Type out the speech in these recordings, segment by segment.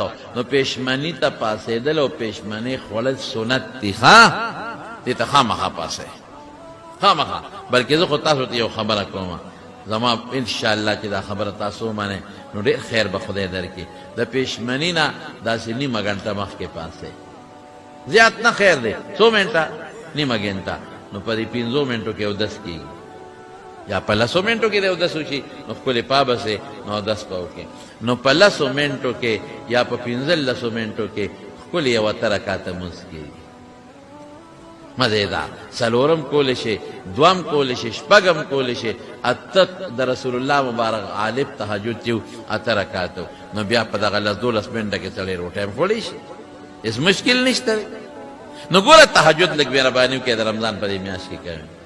نو پېشمنی ته پاسېدل او پېشمنی خوړل سنت دي ښه دې ته خامخا پاسئ خامخا بلکې زه خو تاسو ته یو خبره کوم زما انشاءالله چې دا خبره تاسو ومنئ نو ډېر خیر به خدای درکړي د پېشمني نه داسې نیمه ګنټه مخکې پاسئ زیات نه خیر دی څو منټه نیمه ګنټه نو په دې 5 منټو کې اودس کېږي یا په 10 منټو کې د اودس وشي نو ښکلې پا بسې نو اودس به وکړي نو په 10 منټو کې یا په 15 منټو کې ښکلې یو اته رکاته لمونځ کېږي مزېدار څلورم کولی شي دوم کولی شي شپږم کولی شي اته د رسول الله مبارک غالب تهجد چې اته رکاتو نو بیا په دغه 10-12 منټه کې سړی روټۍ هم خوړی شي هېڅ مشکل نشته نو ګوره تهجد لږ مهرباني وکړئ د رمضان په دې میاشت کې کوئ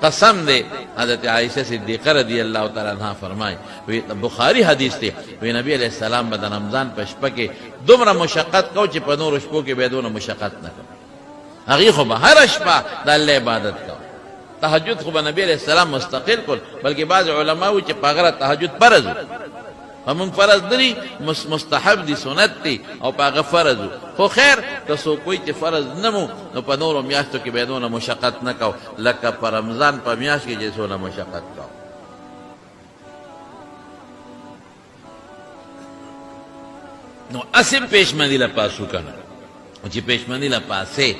قسم دے حضرت عائشہ صدیقہ رضی اللہ تعالیٰ عنہ فرمائے بخاری حدیث تے نبی علیہ السلام بدن رمضان په شپه کې دومره مشقت کو چې په نورو شپو کې به دونه مشقت نه کو هغې خو به هره شپه د الله عبادت کو تهجد خو به نبی علیہ السلام مستقل کول بلکې بعض علما وایي چې په هغه تهجد فرض همون فرض دری مستحب دی سنت دی او په هغه فرض خو خیر که څوک وایي چې فرض نه مو نو په نورو میاشتو کې به دونه مشقت نه کو لکه په رمضان په میاشت کې چې څونه مشقت کو نو اسیم پېشمني له پاسو کنه چې پېشمني له پاسې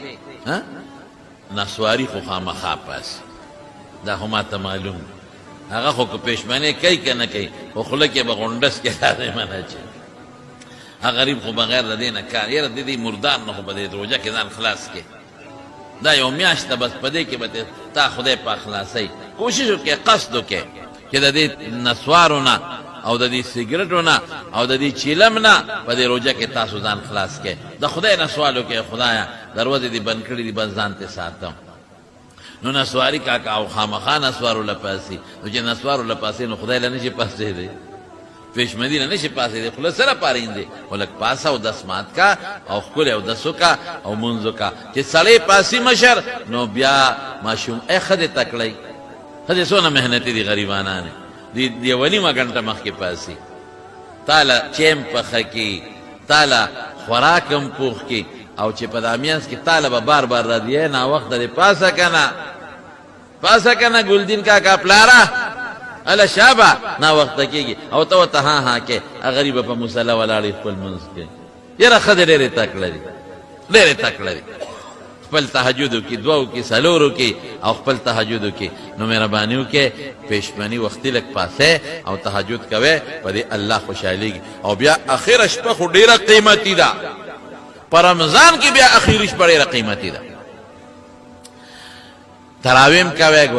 نسواري خو خامخا پاسې دا خو ماته معلوم دی هغه خو که پېشمنۍ کوي که نه کوي خو خوله کې به غونډس کې راغی منه چې هغه غریب خو بغیر د دې نه کار یاره د دې مردار نه خو به دې روژه کې ځان خلاص کې دا یو میاشت ده بس په دې کې به تا خدای پاک خلاصوي کوشش وکړې قصد وکړې چې د دې نسوارو نه او د دې سګرټو نه او د دې چیلم نه په دې روژه کې تاسو ځان خلاص کې د خدای نه سوال وکړې خدایه دروازې دې بند کړي دي بس ځان ته ساتم نو نسواری کاکا او خامخا نسوارو لپاسی نو چې نسوارو لپاسی نو خدای له نشي پاسې دی پېشمني نه نشي پاسې دی خوله سره پارین دی خو لږ پاسه اودس مات کا او ښکلی اودس وکړه او مونځ وکړه چې سړی پاسي مشر نو بیا ماشوم ای ښځې تکړی ښځې څونه محنتي دي غریبانانې یوه نیمه ګنټه مخکې پاسي تاله چیم پخه کي تاله خوراک هم پوخ کي او چې په دا میانس کې تاله به بار بار را دی ناوخته دی پاسه کنه ګلدین کاکا پلاره هله شابه ناوخته کېږي او ته ورته ها کې غریبه په مصله ولاړې خپل لمونځ کوي یاره ښځې ډېرې تکړه دي خپل تهجد وکړي دوه وکړي څلور وکړي او خپل تهجد وکړي نو مهرباني وکړئ پېشمني وختي لږ پاسئ او تهجد کوئ په دې الله خوشحالېږي او بیا اخره شپه خو ډېره قیمتي ده په رمضان کې بیا اخیری شپه ډېره قیمتي ده تراویم کوئ